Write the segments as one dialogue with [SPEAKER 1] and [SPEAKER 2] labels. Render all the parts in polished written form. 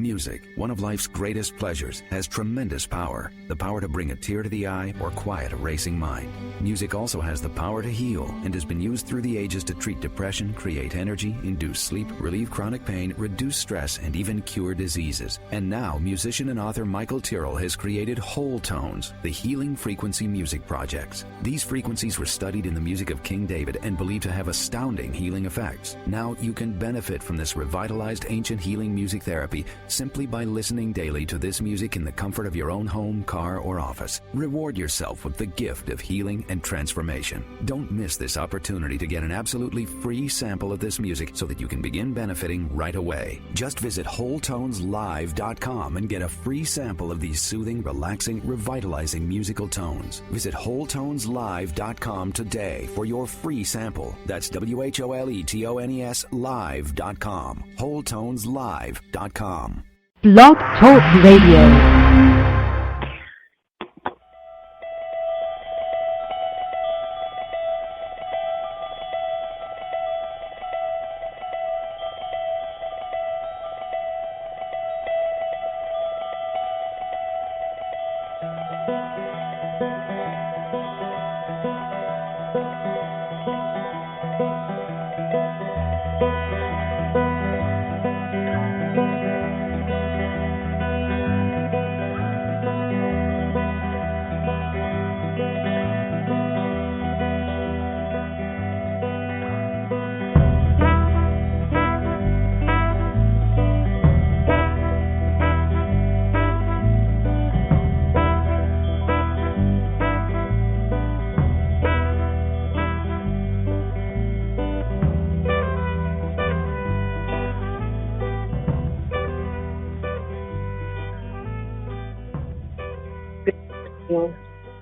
[SPEAKER 1] Music, one of life's greatest pleasures, has tremendous power. The power to bring a tear to the eye or quiet a racing mind. Music also has the power to heal and has been used through the ages to treat depression, create energy, induce sleep, relieve chronic pain, reduce stress, and even cure diseases. And now, musician and author Michael Tyrrell has created Whole Tones, the healing frequency music projects. These frequencies were studied in the music of King David and believed to have astounding healing effects. Now you can benefit from this revitalized ancient healing music therapy simply by listening daily to this music in the comfort of your own home, car, or office. Reward yourself with the gift of healing and transformation. Don't miss this opportunity to get an absolutely free sample of this music so that you can begin benefiting right away. Just visit WholeTonesLive.com and get a free sample of these soothing, relaxing, revitalizing musical tones. Visit WholeTonesLive.com today for your free sample. That's WHOLETONES Live.com. WholeTonesLive.com.
[SPEAKER 2] Blog Talk Radio.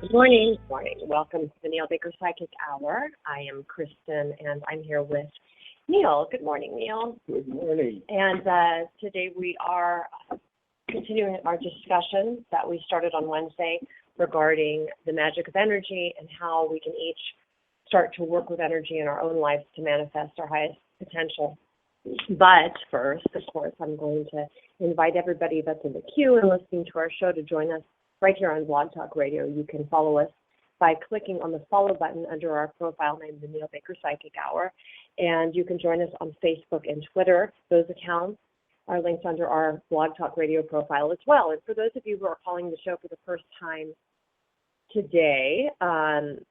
[SPEAKER 3] Good morning. Welcome to the Neil Baker Psychic Hour. I am Kristen, and I'm here with Neil. Good morning, Neil.
[SPEAKER 4] Good morning.
[SPEAKER 3] And today we are continuing our discussion that we started on Wednesday regarding the magic of energy and how we can each start to work with energy in our own lives to manifest our highest potential. But first, of course, I'm going to invite everybody that's in the queue and listening to our show to join us right here on Blog Talk Radio. You can follow us by clicking on the follow button under our profile named the Neil Baker Psychic Hour. And you can join us on Facebook and Twitter. Those accounts are linked under our Blog Talk Radio profile as well. And for those of you who are calling the show for the first time today,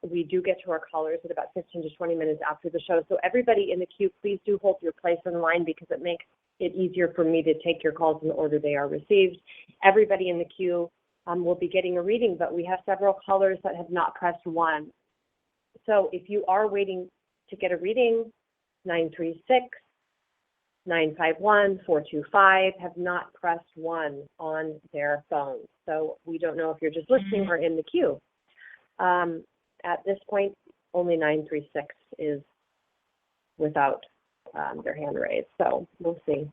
[SPEAKER 3] we do get to our callers at about 15 to 20 minutes after the show. So everybody in the queue, please do hold your place in line because it makes it easier for me to take your calls in the order they are received. Everybody in the queue will be getting a reading, but we have several callers that have not pressed 1. So if you are waiting to get a reading, 936-951-425 have not pressed 1 on their phone. So we don't know if you're just listening or in the queue. At this point, only 936 is without their hand raised. So we'll see.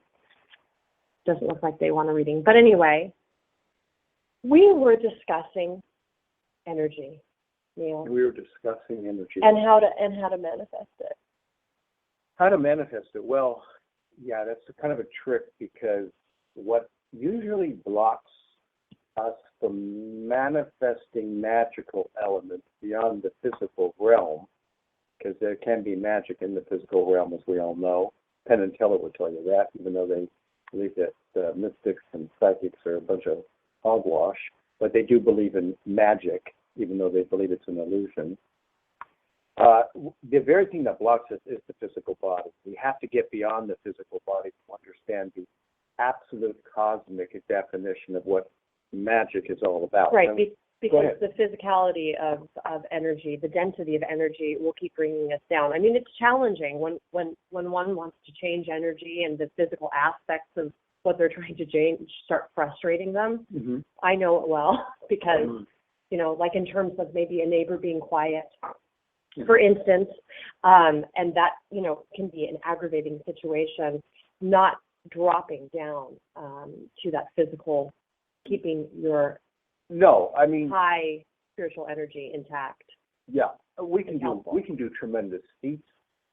[SPEAKER 3] Doesn't look like they want a reading. But anyway, we were discussing energy, Neil.
[SPEAKER 4] We were discussing energy.
[SPEAKER 3] And how to manifest it.
[SPEAKER 4] How to manifest it? Well, yeah, that's kind of a trick because what usually blocks us from manifesting magical elements beyond the physical realm, because there can be magic in the physical realm, as we all know. Penn and Teller will tell you that, even though they believe that mystics and psychics are a bunch of hogwash, but they do believe in magic, even though they believe it's an illusion. The very thing that blocks us is the physical body. We have to get beyond the physical body to understand the absolute cosmic definition of what magic is all about.
[SPEAKER 3] Right, because the physicality of energy, the density of energy will keep bringing us down. I mean, it's challenging when one wants to change energy and the physical aspects of what they're trying to change start frustrating them. Mm-hmm. I know it well because, like in terms of maybe a neighbor being quiet, for instance, and that, can be an aggravating situation, not dropping down to that physical, keeping your high spiritual energy intact.
[SPEAKER 4] Yeah, we can do tremendous feats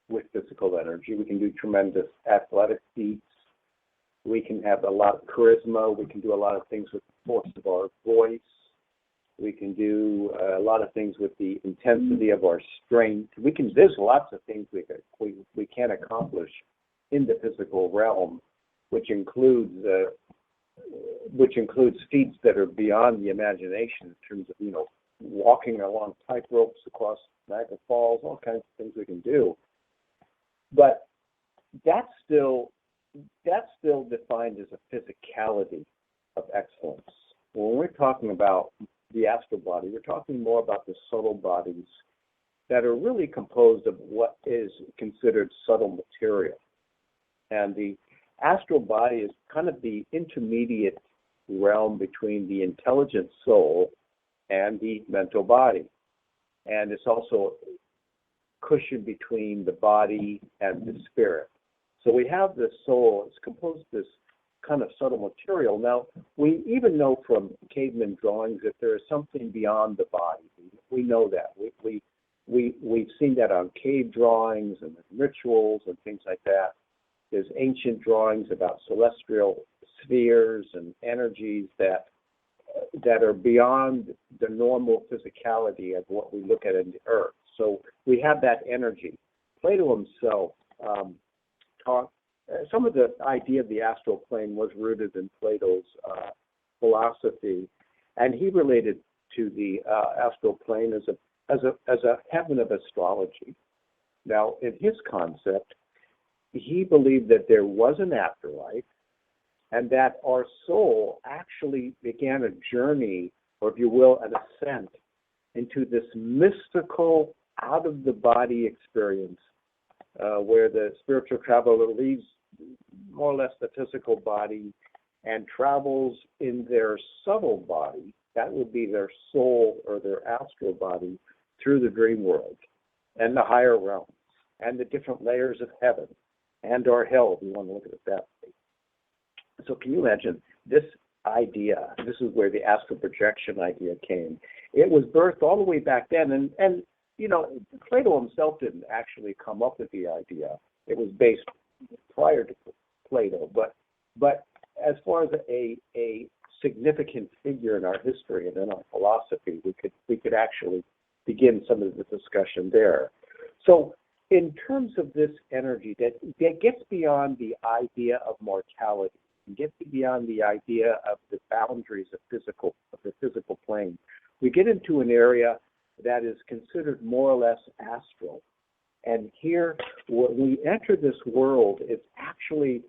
[SPEAKER 4] with physical energy. We can do tremendous athletic feats. We can have a lot of charisma. We can do a lot of things with the force of our voice. We can do a lot of things with the intensity of our strength. There's lots of things we can accomplish in the physical realm, which includes feats that are beyond the imagination in terms of, walking along tight ropes across Niagara Falls, all kinds of things we can do. But that's still defined as a physicality of excellence. When we're talking about the astral body, we're talking more about the subtle bodies that are really composed of what is considered subtle material. And the astral body is kind of the intermediate realm between the intelligent soul and the mental body. And it's also cushioned between the body and the spirit. So we have the soul, it's composed of this kind of subtle material. Now, we even know from caveman drawings that there is something beyond the body. We know that. We've seen that on cave drawings and rituals and things like that. There's ancient drawings about celestial spheres and energies that are beyond the normal physicality of what we look at in the earth. So we have that energy. Plato himself taught some of the idea of the astral plane was rooted in Plato's philosophy, and he related to the astral plane as a heaven of astrology. Now, in his concept, he believed that there was an afterlife, and that our soul actually began a journey, or if you will, an ascent into this mystical, out-of-the-body experience, where the spiritual traveler leaves more or less the physical body and travels in their subtle body, that would be their soul or their astral body, through the dream world and the higher realms and the different layers of heaven and or hell, if you want to look at it that way. So can you imagine this idea? This is where the astral projection idea came. It was birthed all the way back then, and Plato himself didn't actually come up with the idea. It was based prior to Plato, but as far as a significant figure in our history and in our philosophy, we could actually begin some of the discussion there. So in terms of this energy that gets beyond the idea of mortality, gets beyond the idea of the boundaries of the physical plane, we get into an area that is considered more or less astral. And here, when we enter this world, it's actually,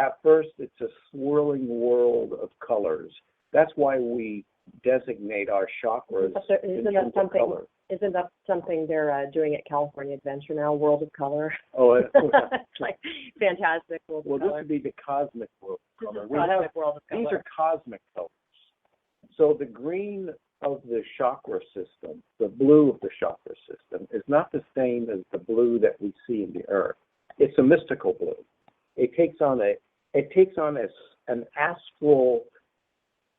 [SPEAKER 4] at first, it's a swirling world of colors. That's why we designate our chakras in terms of color.
[SPEAKER 3] Isn't that something they're doing at California Adventure now, World of Color?
[SPEAKER 4] Oh,
[SPEAKER 3] it's like fantastic World of Color.
[SPEAKER 4] Well, this would be the cosmic world of color.
[SPEAKER 3] Cosmic World of Color.
[SPEAKER 4] These are cosmic colors. So the green of the chakra system, the blue of the chakra system, is not the same as the blue that we see in the earth. It's a mystical blue. It takes on an astral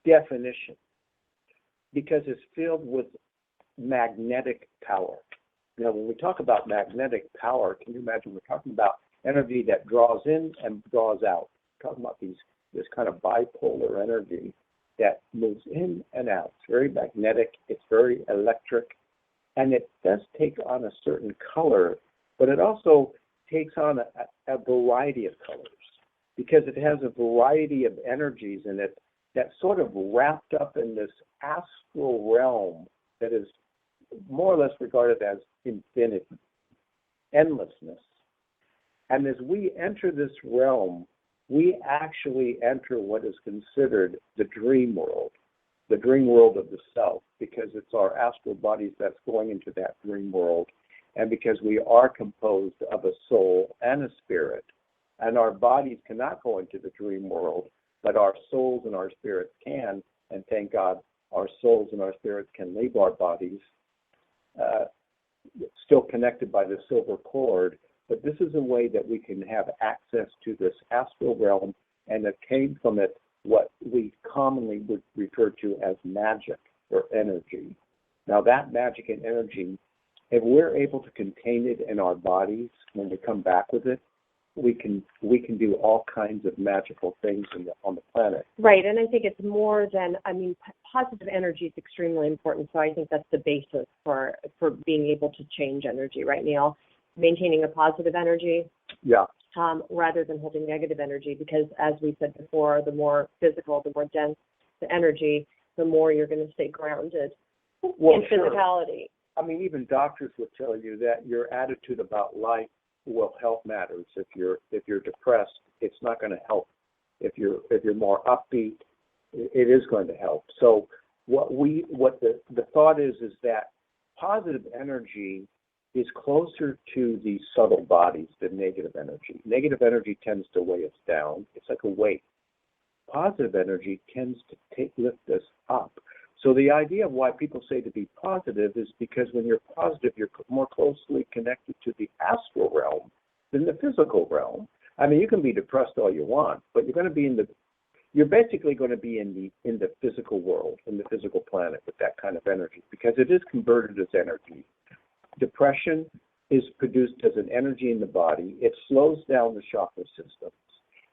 [SPEAKER 4] definition because it's filled with magnetic power. Now, when we talk about magnetic power, can you imagine we're talking about energy that draws in and draws out? We're talking about this kind of bipolar energy that moves in and out. It's very magnetic, it's very electric, and it does take on a certain color, but it also takes on a variety of colors because it has a variety of energies in it that's sort of wrapped up in this astral realm that is more or less regarded as infinity, endlessness. And as we enter this realm, we actually enter what is considered the dream world of the self, because it's our astral bodies that's going into that dream world, and because we are composed of a soul and a spirit, and our bodies cannot go into the dream world, but our souls and our spirits can, and thank God our souls and our spirits can leave our bodies, still connected by the silver cord. But this is a way that we can have access to this astral realm and obtain from it what we commonly would refer to as magic or energy. Now that magic and energy, if we're able to contain it in our bodies when we come back with it, we can do all kinds of magical things on the planet.
[SPEAKER 3] Right, and I think it's more than, positive energy is extremely important, so I think that's the basis for being able to change energy, right, Neil? Maintaining a positive energy,
[SPEAKER 4] Yeah.
[SPEAKER 3] rather than holding negative energy, because as we said before, the more physical, the more dense the energy, the more you're going to stay grounded in physicality.
[SPEAKER 4] I mean, even doctors would tell you that your attitude about life will help matters. If you're depressed, it's not going to help. If you're more upbeat, it is going to help. So what the thought is that positive energy is closer to the subtle bodies than negative energy. Negative energy tends to weigh us down. It's like a weight. Positive energy tends to lift us up. So the idea of why people say to be positive is because when you're positive, you're more closely connected to the astral realm than the physical realm. I mean, you can be depressed all you want, but you're basically going to be in the physical world, in the physical planet with that kind of energy, because it is converted as energy. Depression is produced as an energy in the body. It slows down the chakra systems.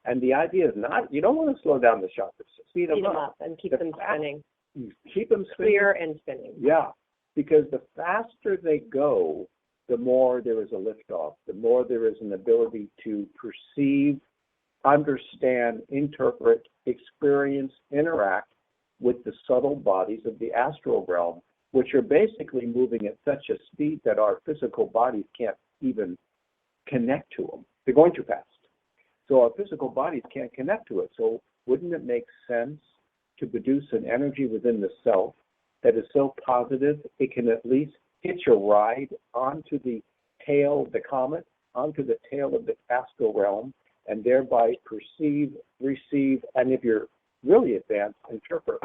[SPEAKER 4] And the idea is you don't want to slow down the chakra systems. Speed them up
[SPEAKER 3] and keep them spinning.
[SPEAKER 4] Keep them spinning.
[SPEAKER 3] Clear and spinning.
[SPEAKER 4] Yeah, because the faster they go, the more there is a liftoff, the more there is an ability to perceive, understand, interpret, experience, interact with the subtle bodies of the astral realm, which are basically moving at such a speed that our physical bodies can't even connect to them. They're going too fast. So our physical bodies can't connect to it. So wouldn't it make sense to produce an energy within the self that is so positive it can at least hitch a ride onto the tail of the comet, onto the tail of the astral realm, and thereby perceive, receive, and if you're really advanced, interpret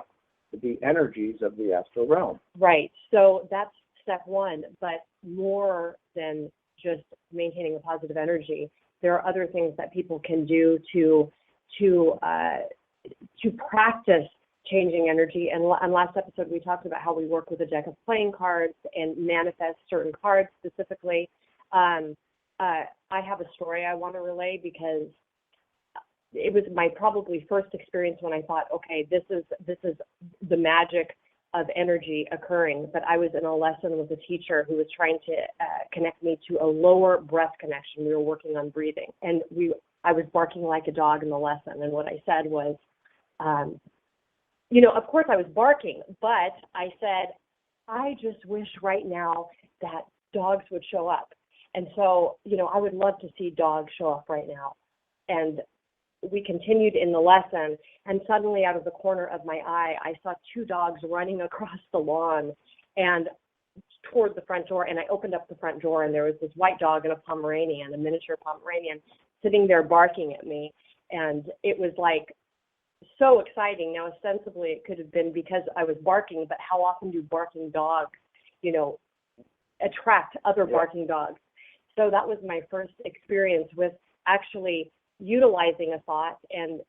[SPEAKER 4] the energies of the astral realm.
[SPEAKER 3] Right. So that's step one, but more than just maintaining a positive energy, there are other things that people can do to practice changing energy. And last episode, we talked about how we work with a deck of playing cards and manifest certain cards specifically. I have a story I want to relay because it was my probably first experience when I thought, okay, this is the magic of energy occurring. But I was in a lesson with a teacher who was trying to connect me to a lower breath connection. We were working on breathing, and I was barking like a dog in the lesson. And what I said was, of course I was barking, but I said, I just wish right now that dogs would show up. And so, I would love to see dogs show up right now. And we continued in the lesson, and suddenly out of the corner of my eye, I saw two dogs running across the lawn and toward the front door. And I opened up the front door, and there was this white dog and a miniature Pomeranian, sitting there barking at me. And it was like so exciting. Now, ostensibly, it could have been because I was barking, but how often do barking dogs, attract other barking dogs? So that was my first experience with actually utilizing a thought and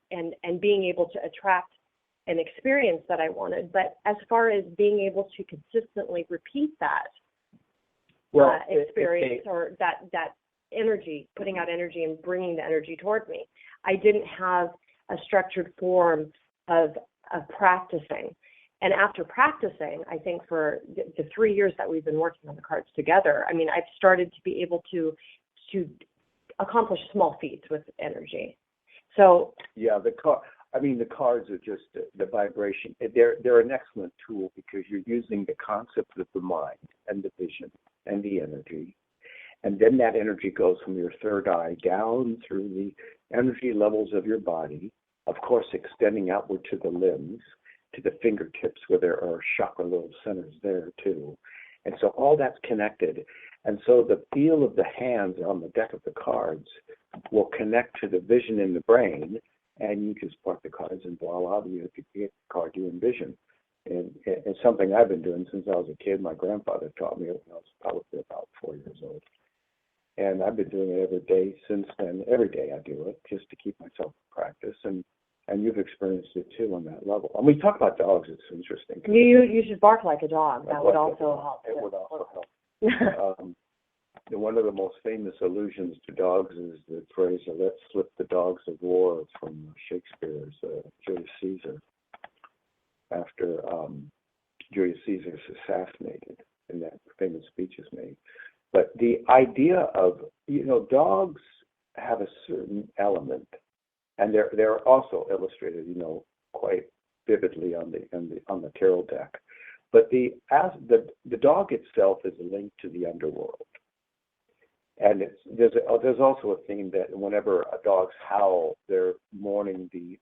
[SPEAKER 3] being able to attract an experience that I wanted. But as far as being able to consistently repeat that experience or that energy, putting out energy and bringing the energy toward me, I didn't have a structured form of practicing. And after practicing, I think for the 3 years that we've been working on the cards together, I've started to be able to accomplish small feats with energy. So
[SPEAKER 4] yeah, the cards are just the vibration. They're an excellent tool because you're using the concept of the mind and the vision and the energy. And then that energy goes from your third eye down through the energy levels of your body, of course, extending outward to the limbs, to the fingertips where there are chakra little centers there too. And so all that's connected. And so the feel of the hands on the deck of the cards will connect to the vision in the brain, and you just spark the cards and voila, you get the card you envision. And it's something I've been doing since I was a kid. My grandfather taught me when I was probably about 4 years old. And I've been doing it every day since then. Every day I do it just to keep myself in practice. And you've experienced it too on that level. And we talk about dogs. It's interesting.
[SPEAKER 3] You should bark like a dog. That would also help.
[SPEAKER 4] It would also help. one of the most famous allusions to dogs is the phrase, "Let's slip the dogs of war," from Shakespeare's Julius Caesar, after Julius Caesar is assassinated, and that famous speech is made. But the idea of, dogs have a certain element, and they're also illustrated, quite vividly on the tarot deck. But the dog itself is linked to the underworld, and there's also a theme that whenever a dog's howl, they're mourning the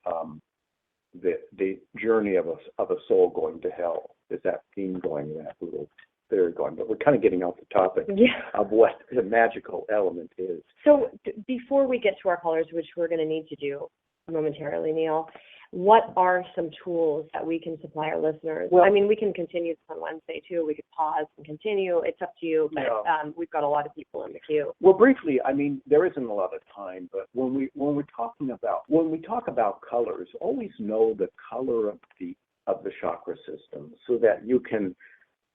[SPEAKER 4] journey of a soul going to hell. There's that theme going, that little theory going. But we're kind of getting off the topic of what the magical element is.
[SPEAKER 3] So before we get to our callers, which we're going to need to do momentarily, Neil, what are some tools that we can supply our listeners?
[SPEAKER 4] Well,
[SPEAKER 3] I mean, we can continue this on Wednesday too. We could pause and continue. It's up to you, but we've got a lot of people in the queue.
[SPEAKER 4] Well, briefly, I mean, there isn't a lot of time, but when we talk about colors, always know the color of the chakra system, so that you can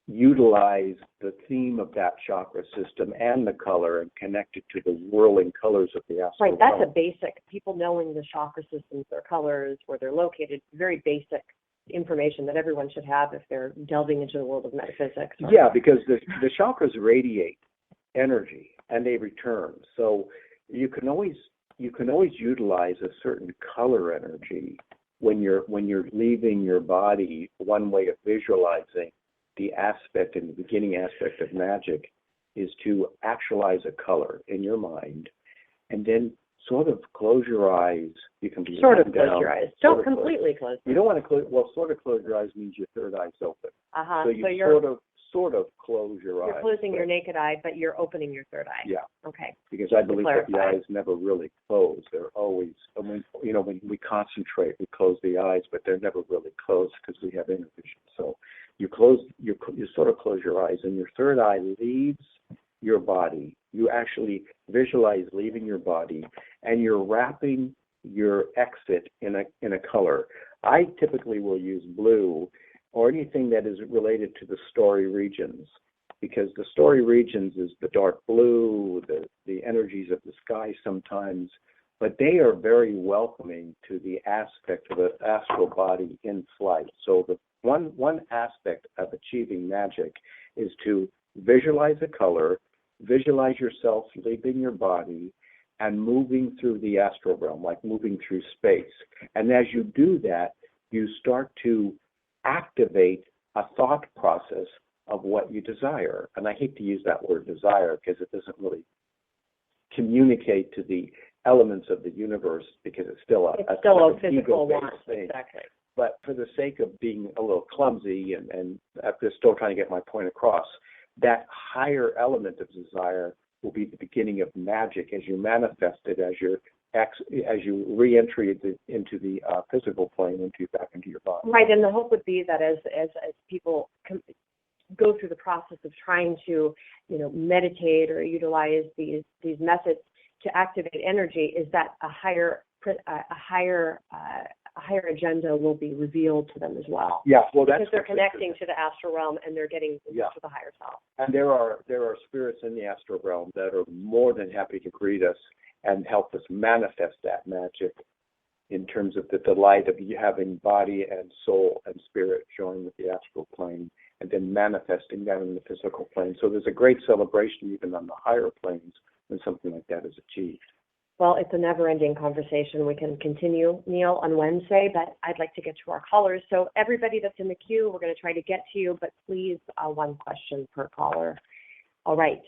[SPEAKER 4] utilize the theme of that chakra system and the color and connect it to the whirling colors of the astral
[SPEAKER 3] Right, that's
[SPEAKER 4] realm.
[SPEAKER 3] a basic. People knowing the chakra systems, their colors, where they're located, very basic information that everyone should have if they're delving into the world of metaphysics.
[SPEAKER 4] Yeah, because the chakras radiate energy and they return. So you can always utilize a certain color energy when you're leaving your body. One way of visualizing the aspect and the beginning aspect of magic is to actualize a color in your mind, and then sort of close your eyes. You can be
[SPEAKER 3] sort of close your eyes. Don't completely close.
[SPEAKER 4] You don't want to close. Well, sort of close your eyes means your third eye's open.
[SPEAKER 3] So
[SPEAKER 4] you're sort of close your eyes.
[SPEAKER 3] You're closing your naked eye, but you're opening your third eye.
[SPEAKER 4] Yeah.
[SPEAKER 3] Okay.
[SPEAKER 4] Because I believe that the eyes never really close. They're always, when we concentrate, we close the eyes, but they're never really closed because we have inner vision. So you sort of close your eyes, and your third eye leaves your body. You actually visualize leaving your body, and you're wrapping your exit in a color. I typically will use blue or anything that is related to the story regions, because the story regions is the dark blue, the energies of the sky sometimes, but they are very welcoming to the aspect of the astral body in flight. So the one aspect of achieving magic is to visualize a color, visualize yourself leaving your body and moving through the astral realm, like moving through space. And as you do that, you start to activate a thought process of what you desire. And I hate to use that word desire because it doesn't really communicate to the elements of the universe, because it's still a
[SPEAKER 3] physical want.
[SPEAKER 4] Thing.
[SPEAKER 3] Exactly.
[SPEAKER 4] But for the sake of being a little clumsy and I'm still trying to get my point across, that higher element of desire will be the beginning of magic as you manifest it, as you re-entry into the physical plane, back into your body.
[SPEAKER 3] Right, and the hope would be that as people go through the process of trying to, meditate or utilize these methods to activate energy, is that a higher agenda will be revealed to them as well.
[SPEAKER 4] Yeah, well, that's
[SPEAKER 3] because they're connecting to the astral realm and they're getting to the higher self.
[SPEAKER 4] And there are spirits in the astral realm that are more than happy to greet us and help us manifest that magic in terms of the delight of having body and soul and spirit join with the astral plane and then manifesting that in the physical plane. So there's a great celebration even on the higher planes when something like that is achieved.
[SPEAKER 3] Well, it's a never-ending conversation. We can continue, Neil, on Wednesday, but I'd like to get to our callers. So everybody that's in the queue, we're going to try to get to you, but please, one question per caller. All right,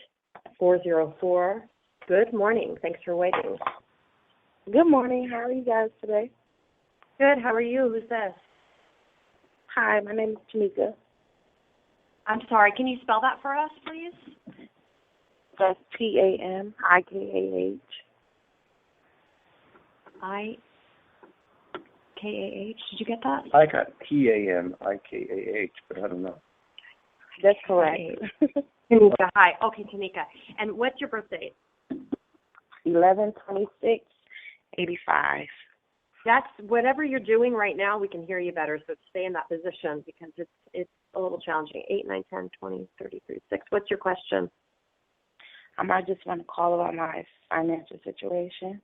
[SPEAKER 3] 404. Good morning. Thanks for waiting.
[SPEAKER 5] Good morning. How are you guys today?
[SPEAKER 3] Good. How are you? Who's this?
[SPEAKER 5] Hi, my name is Tanika.
[SPEAKER 3] I'm sorry. Can you spell that for us, please?
[SPEAKER 5] That's TAMIKAH.
[SPEAKER 3] IKAH. Did you get that?
[SPEAKER 4] I got TAMIKAH, but I don't know.
[SPEAKER 5] That's correct.
[SPEAKER 3] Tanika. Hi. Okay, Tanika. And what's your birth date?
[SPEAKER 5] 11/26/85.
[SPEAKER 3] That's whatever you're doing right now. We can hear you better, so stay in that position because it's a little challenging. 8, 9, 10, 20, 30, 36. What's your question?
[SPEAKER 5] I just want to call about my financial situation.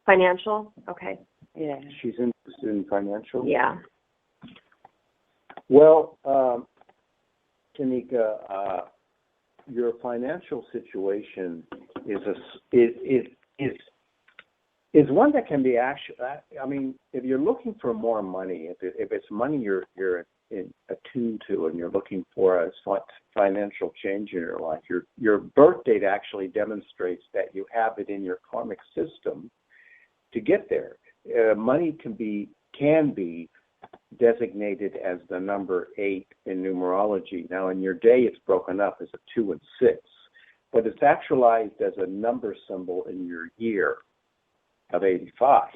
[SPEAKER 3] Financial? Okay.
[SPEAKER 5] Yeah.
[SPEAKER 4] She's interested in financial?
[SPEAKER 3] Yeah.
[SPEAKER 4] Well, Tanika, your financial situation is one that can be actually. I mean, if you're looking for more money, if it's money you're attuned to, and you're looking for a financial change in your life, your birth date actually demonstrates that you have it in your karmic system to get there. Money can be designated as the number 8 in numerology. Now, in your day, it's broken up as a 2 and 6, but it's actualized as a number symbol in your year of 85.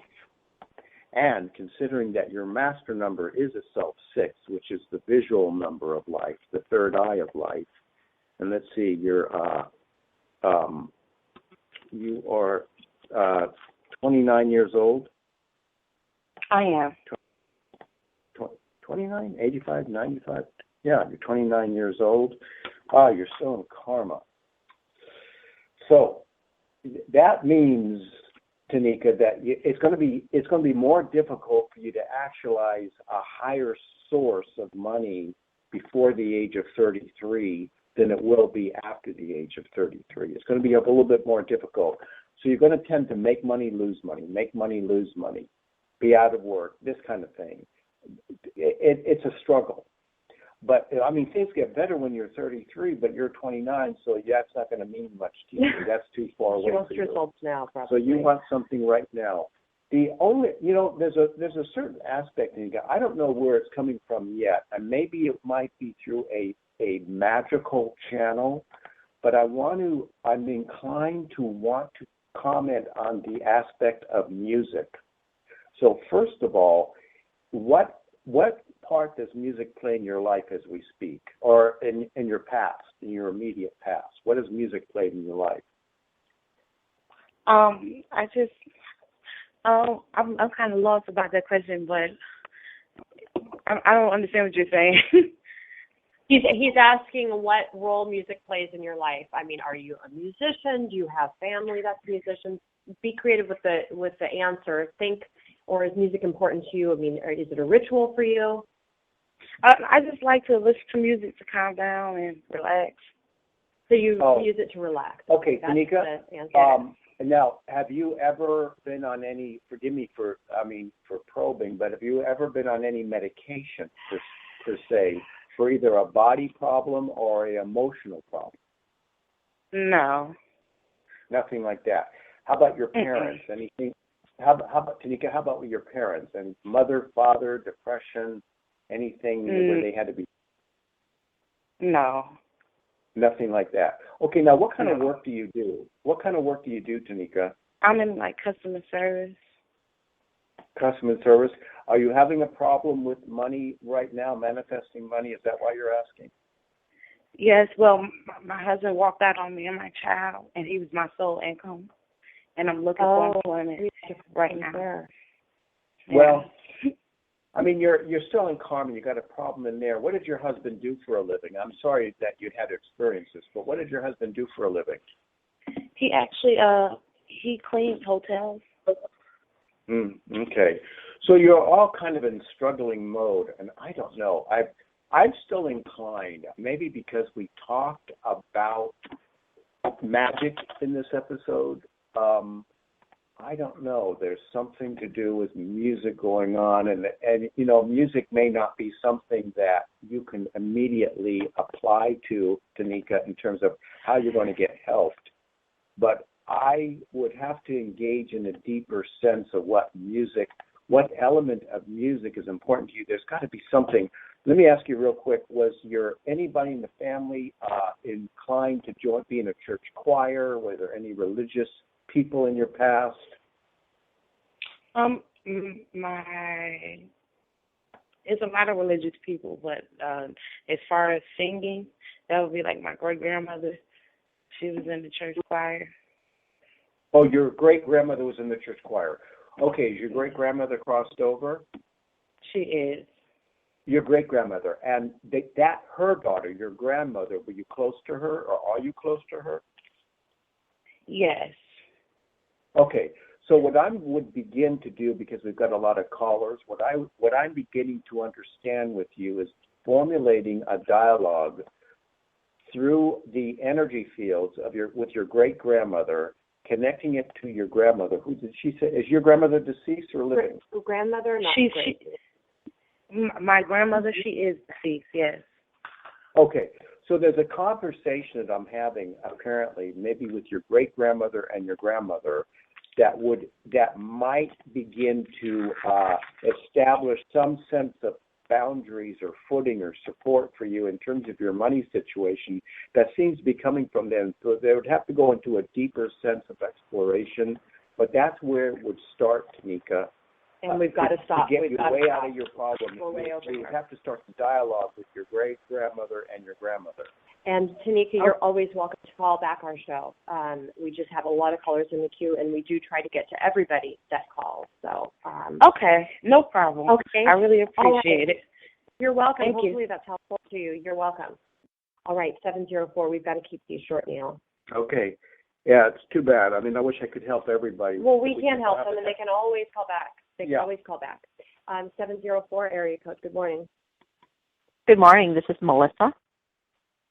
[SPEAKER 4] And considering that your master number is a self-6, which is the visual number of life, the third eye of life, and let's see, you are 29 years old?
[SPEAKER 5] I am.
[SPEAKER 4] 29, 85, 95? Yeah, you're 29 years old. Ah, you're still in karma. So that means, Tanika, that it's going to be more difficult for you to actualize a higher source of money before the age of 33 than it will be after the age of 33. It's going to be a little bit more difficult. So you're going to tend to make money, lose money, make money, lose money, be out of work, this kind of thing. It's a struggle. But, I mean, things get better when you're 33, but you're 29, so that's not going to mean much to you. That's too far away
[SPEAKER 3] She wants
[SPEAKER 4] for you.
[SPEAKER 3] results now, probably.
[SPEAKER 4] So you want something right now. The only, there's a certain aspect, and I don't know where it's coming from yet, and maybe it might be through a magical channel, but I'm inclined to want to comment on the aspect of music. So first of all, what part does music play in your life as we speak, or in your past, in your immediate past? What has music played in your life?
[SPEAKER 5] I'm kind of lost about that question, but I don't understand what you're saying.
[SPEAKER 3] He's asking what role music plays in your life. I mean, are you a musician? Do you have family that's musicians? Be creative with the answer. Think, or is music important to you? I mean, is it a ritual for you?
[SPEAKER 5] I just like to listen to music to calm down and relax.
[SPEAKER 3] So you use it to relax.
[SPEAKER 4] Okay,
[SPEAKER 3] That's
[SPEAKER 4] Tanika.
[SPEAKER 3] the answer.
[SPEAKER 4] Now, have you ever been on any? Forgive me for probing, but have you ever been on any medication per se for either a body problem or an emotional problem?
[SPEAKER 5] No.
[SPEAKER 4] Nothing like that. How about your parents? Anything? How about Tanika? How about with your parents and mother, father, depression? Anything where they had to be?
[SPEAKER 5] No.
[SPEAKER 4] Nothing like that. Okay, now what kind of work do you do? What kind of work do you do, Tanika?
[SPEAKER 5] I'm in customer service.
[SPEAKER 4] Customer service. Are you having a problem with money right now, manifesting money? Is that why you're asking?
[SPEAKER 5] Yes, well, my husband walked out on me and my child, and he was my sole income, and I'm looking for employment right now.
[SPEAKER 3] There.
[SPEAKER 4] Well, I mean, you're still in karma. You got a problem in there. What did your husband do for a living? I'm sorry that you had to experience this, but what did your husband do for a living?
[SPEAKER 5] He actually he cleans hotels.
[SPEAKER 4] Okay, so you're all kind of in struggling mode, and I don't know. I'm still inclined, maybe because we talked about magic in this episode. I don't know. There's something to do with music going on, and music may not be something that you can immediately apply to, Tanika, in terms of how you're going to get helped. But I would have to engage in a deeper sense of what element of music is important to you. There's got to be something. Let me ask you real quick, was anybody in the family inclined to be in a church choir? Were there any religious people in your past?
[SPEAKER 5] It's a lot of religious people, but as far as singing, that would be my great-grandmother. She was in the church choir.
[SPEAKER 4] Oh, your great-grandmother was in the church choir. Okay, is your great-grandmother crossed over?
[SPEAKER 5] She is.
[SPEAKER 4] Your great-grandmother. And her daughter, your grandmother, were you close to her, or are you close to her?
[SPEAKER 5] Yes.
[SPEAKER 4] Okay. So what I would begin to do, because we've got a lot of callers, what I'm beginning to understand with you is formulating a dialogue through the energy fields of with your great grandmother, connecting it to your grandmother. Who did she say? Is your grandmother deceased or living?
[SPEAKER 3] Grandmother, not great.
[SPEAKER 5] My grandmother, she is deceased, yes.
[SPEAKER 4] Okay. So there's a conversation that I'm having apparently, maybe with your great grandmother and your grandmother, that might begin to establish some sense of boundaries or footing or support for you in terms of your money situation that seems to be coming from them. So they would have to go into a deeper sense of exploration, but that's where it would start, Tanika.
[SPEAKER 3] And we've got to stop.
[SPEAKER 4] To get you way out of your problem.
[SPEAKER 3] We're way over
[SPEAKER 4] you
[SPEAKER 3] here.
[SPEAKER 4] have to start the dialogue with your great grandmother and your grandmother.
[SPEAKER 3] And Tanika, you're always welcome to call back our show. We just have a lot of callers in the queue, and we do try to get to everybody that calls. So.
[SPEAKER 5] Okay, no problem.
[SPEAKER 3] Okay.
[SPEAKER 5] I really appreciate it.
[SPEAKER 3] You're welcome.
[SPEAKER 5] Thank you.
[SPEAKER 3] Hopefully that's helpful to you. You're welcome. All right, 704. We've got to keep these short, Neil.
[SPEAKER 4] Okay. Yeah, it's too bad. I mean, I wish I could help everybody.
[SPEAKER 3] Well, we can help them, and they can always call back. They can
[SPEAKER 4] Yeah.
[SPEAKER 3] always call back. 704 area code. Good morning.
[SPEAKER 2] Good morning. This is Melissa.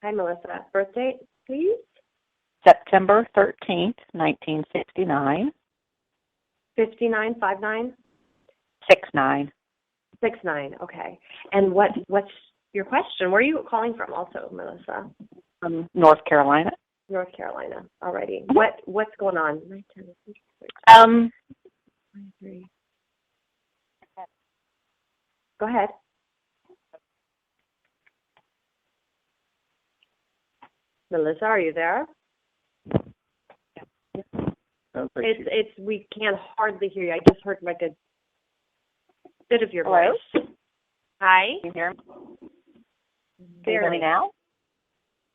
[SPEAKER 3] Hi, Melissa. Birth date, please?
[SPEAKER 2] September 13th, 1969.
[SPEAKER 3] 5959?
[SPEAKER 2] 69.
[SPEAKER 3] 69. Okay. And what's your question? Where are you calling from also, Melissa?
[SPEAKER 2] North Carolina.
[SPEAKER 3] North Carolina. Alrighty.
[SPEAKER 2] Mhm.
[SPEAKER 3] What's going on? Go ahead. Melissa, are you there?
[SPEAKER 4] Sounds like
[SPEAKER 3] We can't hardly hear you. I just heard like a bit of your
[SPEAKER 2] Hello?
[SPEAKER 3] voice. Hi.
[SPEAKER 2] Can you hear me? Can you hear
[SPEAKER 3] Barely.
[SPEAKER 2] me now?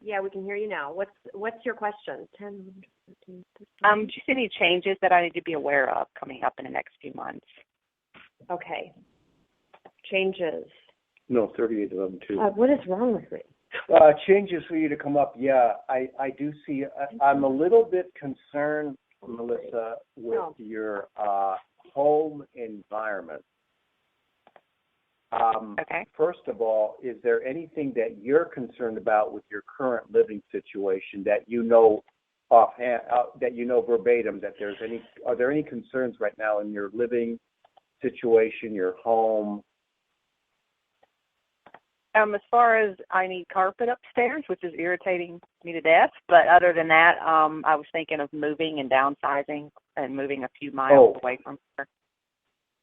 [SPEAKER 3] Yeah, we can hear you now. What's your question? 10, 15, 16.
[SPEAKER 2] Do you see any changes that I need to be aware of coming up in the next few months?
[SPEAKER 3] Okay. Changes.
[SPEAKER 4] No, 3811
[SPEAKER 3] What is wrong with me?
[SPEAKER 4] changes for you to come up. Yeah, I do see. I'm a little bit concerned, Melissa, with your home environment.
[SPEAKER 2] Okay.
[SPEAKER 4] First of all, is there anything that you're concerned about with your current living situation that you know offhand, that you know verbatim, that are there any concerns right now in your living situation, your home?
[SPEAKER 2] As far as I need carpet upstairs, which is irritating me to death, but other than that, I was thinking of moving and downsizing and moving a few miles away from here.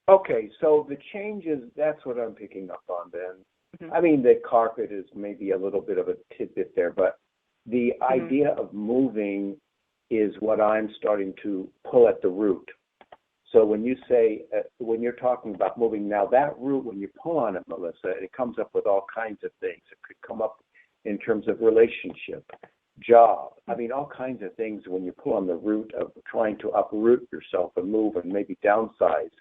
[SPEAKER 4] Okay, so the changes, that's what I'm picking up on then.
[SPEAKER 2] Mm-hmm.
[SPEAKER 4] I mean, the carpet is maybe a little bit of a tidbit there, but the idea of moving is what I'm starting to pull at the root. So when you say, when you're talking about moving, now that root, when you pull on it, Melissa, it comes up with all kinds of things. It could come up in terms of relationship, job. I mean, all kinds of things when you pull on the root of trying to uproot yourself and move and maybe downsize.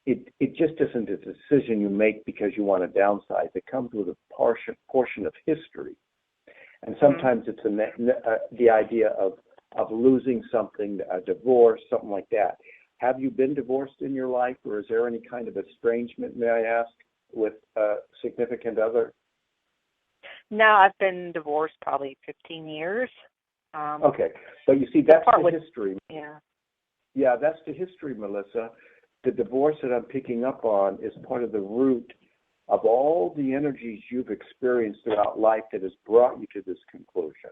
[SPEAKER 4] It just isn't a decision you make because you want to downsize. It comes with a portion of history. And sometimes it's the idea of losing something, a divorce, something like that. Have you been divorced in your life, or is there any kind of estrangement, may I ask, with a significant other?
[SPEAKER 2] No, I've been divorced probably 15 years.
[SPEAKER 4] Okay, but you see, that's the history.
[SPEAKER 2] Yeah.
[SPEAKER 4] Yeah, that's the history, Melissa. The divorce that I'm picking up on is part of the root of all the energies you've experienced throughout life that has brought you to this conclusion.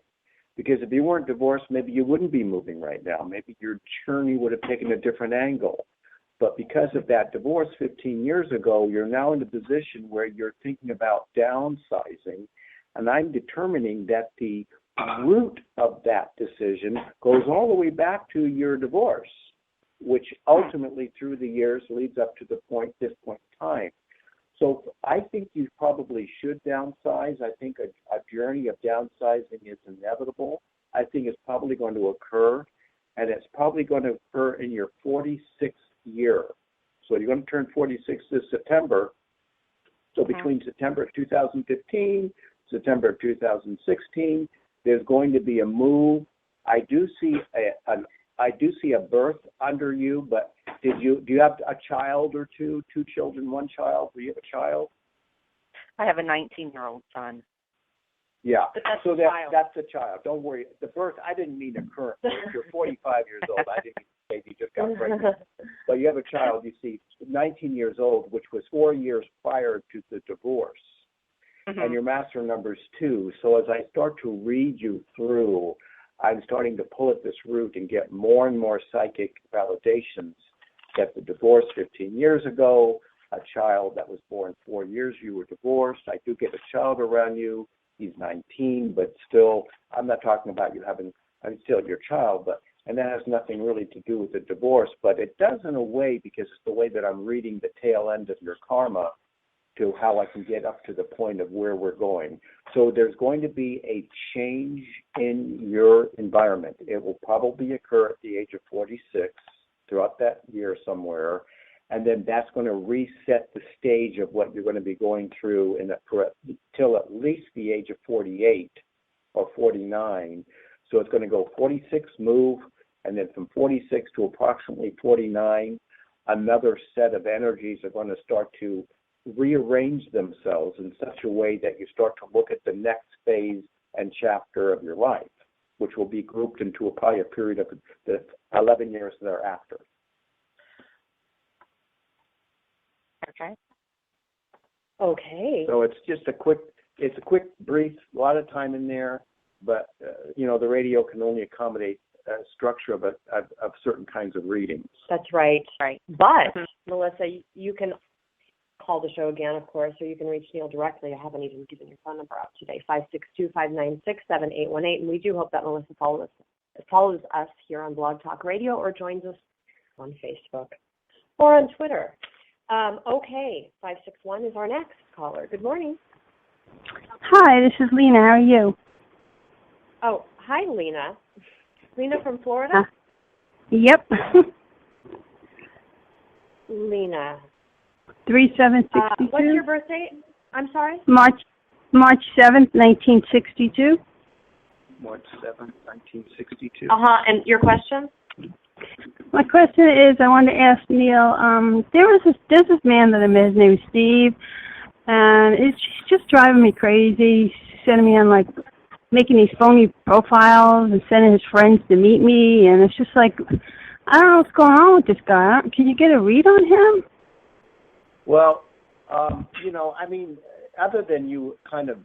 [SPEAKER 4] Because if you weren't divorced, maybe you wouldn't be moving right now. Maybe your journey would have taken a different angle. But because of that divorce 15 years ago, you're now in a position where you're thinking about downsizing. And I'm determining that the root of that decision goes all the way back to your divorce, which ultimately through the years leads up to this point in time. So I think you probably should downsize. I think a journey of downsizing is inevitable. I think it's probably going to occur, and it's probably going to occur in your 46th year. So you're going to turn 46 this September. So between September of 2015, September of 2016, there's going to be a move I do see a birth under you, but do you have a child or two children, one child? Do you have a child?
[SPEAKER 2] I have a 19-year-old son.
[SPEAKER 4] Yeah.
[SPEAKER 3] But that's
[SPEAKER 4] so
[SPEAKER 3] a child.
[SPEAKER 4] That's a child. Don't worry. The birth, I didn't mean a current birth. You're 45 years old. I didn't mean you just got pregnant. But you have a child, you see, 19 years old, which was 4 years prior to the divorce.
[SPEAKER 2] Mm-hmm.
[SPEAKER 4] And your master number's 2. So as I start to read you through, I'm starting to pull at this root and get more and more psychic validations that the divorce 15 years ago, a child that was born 4 years, you were divorced. I do get a child around you. He's 19, but still, I'm not talking about you having, I'm still your child, and that has nothing really to do with the divorce, but it does in a way, because it's the way that I'm reading the tail end of your karma to how I can get up to the point of where we're going. So there's going to be a change in your environment. It will probably occur at the age of 46, throughout that year somewhere, and then that's going to reset the stage of what you're going to be going through till at least the age of 48 or 49. So it's going to go 46, move, and then from 46 to approximately 49, another set of energies are going to start to rearrange themselves in such a way that you start to look at the next phase and chapter of your life, which will be grouped into probably a period of the 11 years thereafter.
[SPEAKER 2] Okay.
[SPEAKER 3] Okay.
[SPEAKER 4] So it's just a quick brief, a lot of time in there, but the radio can only accommodate a structure of certain kinds of readings.
[SPEAKER 3] That's right.
[SPEAKER 2] Right.
[SPEAKER 3] But, Melissa, you can call the show again, of course, or you can reach Neil directly. I haven't even given your phone number out today, 562-596-7818. And we do hope that Melissa follows us here on Blog Talk Radio or joins us on Facebook or on Twitter. Okay, 561 is our next caller. Good morning.
[SPEAKER 6] Hi, this is Lena. How are you?
[SPEAKER 3] Oh, hi, Lena. Lena from Florida?
[SPEAKER 6] Yep.
[SPEAKER 3] Lena.
[SPEAKER 6] 3762.
[SPEAKER 3] What's your birth date? I'm sorry?
[SPEAKER 6] March 7th, 1962.
[SPEAKER 4] March 7th, 1962.
[SPEAKER 3] And your question?
[SPEAKER 6] My question is, I wanted to ask Neil, there's this man that I met, his name is Steve, and it's just driving me crazy. He's sending me on, making these phony profiles and sending his friends to meet me, and it's just like, I don't know what's going on with this guy. Can you get a read on him?
[SPEAKER 4] Well, other than you kind of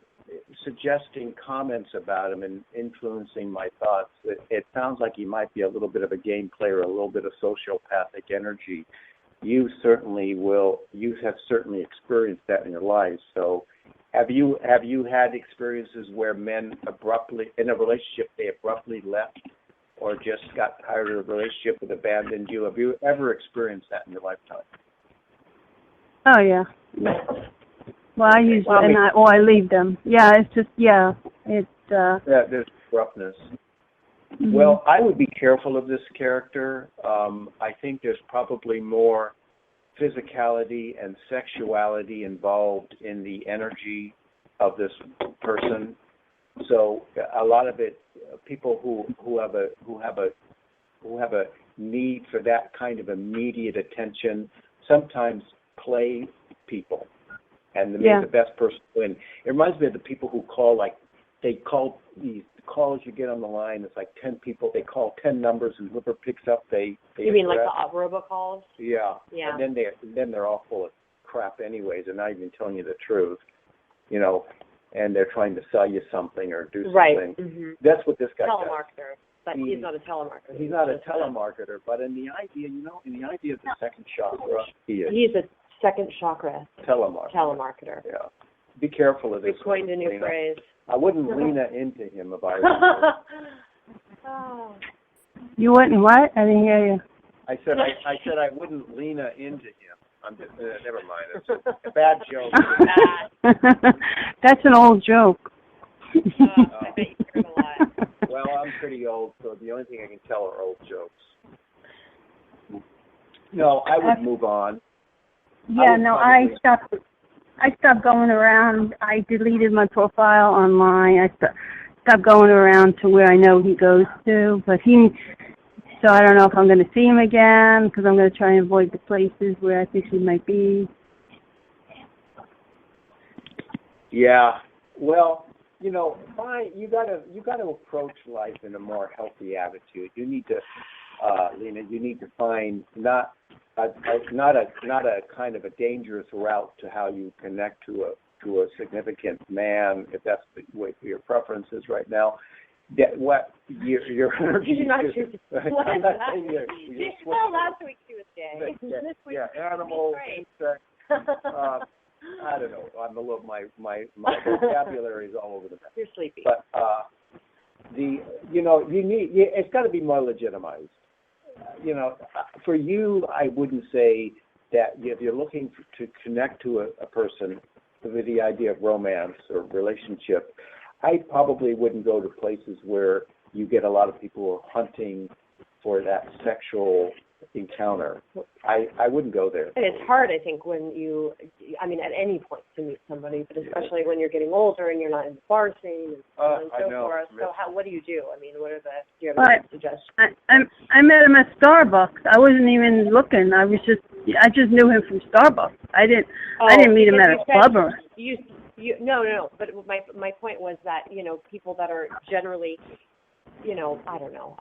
[SPEAKER 4] suggesting comments about him and influencing my thoughts, it sounds like he might be a little bit of a game player, a little bit of sociopathic energy. You have certainly experienced that in your life. So have you had experiences where men in a relationship, they abruptly left or just got tired of the relationship and abandoned you? Have you ever experienced that in your lifetime?
[SPEAKER 6] Oh, yeah. Well, I use I leave them. Yeah, it's just, there's
[SPEAKER 4] abruptness.
[SPEAKER 6] Mm-hmm.
[SPEAKER 4] Well, I would be careful of this character. I think there's probably more physicality and sexuality involved in the energy of this person. So a lot of it, people who have a need for that kind of immediate attention sometimes play people. And to me, the best person to win. It reminds me of the people who call, they call these calls you get on the line. It's like 10 people. They call 10 numbers, and whoever picks up, they
[SPEAKER 3] You mean
[SPEAKER 4] address.
[SPEAKER 3] like the robocalls?
[SPEAKER 4] Yeah.
[SPEAKER 3] Yeah.
[SPEAKER 4] And then they're all full of crap anyways. They're not even telling you the truth, and they're trying to sell you something or do something.
[SPEAKER 3] Right. Mm-hmm.
[SPEAKER 4] That's what this guy
[SPEAKER 3] telemarketer. But he's not a telemarketer.
[SPEAKER 4] He's not a telemarketer, but in the idea of the second chakra, he is.
[SPEAKER 3] He's a second chakra telemarketer.
[SPEAKER 4] Yeah. Be careful of this.
[SPEAKER 3] We coined a new phrase.
[SPEAKER 4] I wouldn't lean into him if I was
[SPEAKER 3] Oh.
[SPEAKER 6] You wouldn't what? I didn't hear you.
[SPEAKER 4] I said I wouldn't lean into him. I'm just never mind. It's a bad joke.
[SPEAKER 6] That's an old joke.
[SPEAKER 3] I bet you heard a lot.
[SPEAKER 4] Well, I'm pretty old, so the only thing I can tell are old jokes. No, I would move on.
[SPEAKER 6] Yeah, I stopped going around. I deleted my profile online. I stopped going around to where I know he goes to, so I don't know if I'm going to see him again, because I'm going to try and avoid the places where I think he might be.
[SPEAKER 4] Yeah. Well, you gotta approach life in a more healthy attitude. You need to, Lena. You need to find not a kind of a dangerous route to how you connect to a significant man, if that's what your preference is right now. What your energy?
[SPEAKER 3] You're not sure.
[SPEAKER 4] I'm not saying
[SPEAKER 3] Well, last week she was gay. This week
[SPEAKER 4] animal, insect. I don't know. I'm a little my vocabulary is all over the map.
[SPEAKER 3] You're sleepy.
[SPEAKER 4] But it's got to be more legitimized. For you, I wouldn't say that if you're looking to connect to a person with the idea of romance or relationship, I probably wouldn't go to places where you get a lot of people who are hunting for that sexual encounter. I wouldn't go there.
[SPEAKER 3] And it's hard, I think, when at any point to meet somebody, but especially when you're getting older and you're not in the bar scene and so on and so forth. So what do you do? Do you have any suggestions?
[SPEAKER 6] I met him at Starbucks. I wasn't even looking. I just knew him from Starbucks. I didn't meet him at a club or.
[SPEAKER 3] No. But my point was that people that are generally, I don't know.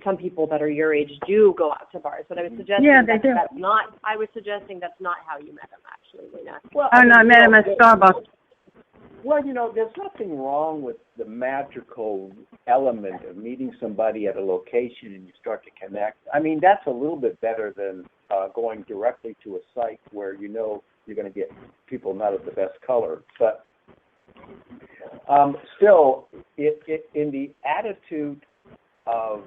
[SPEAKER 3] Some people that are your age do go out to bars, but I was suggesting that's not. I was suggesting that's not how you met him, actually, Lena.
[SPEAKER 4] Well,
[SPEAKER 6] I met him at Starbucks.
[SPEAKER 4] Well, there's nothing wrong with the magical element of meeting somebody at a location and you start to connect. That's a little bit better than going directly to a site where you're going to get people not of the best color. But still, in the attitude of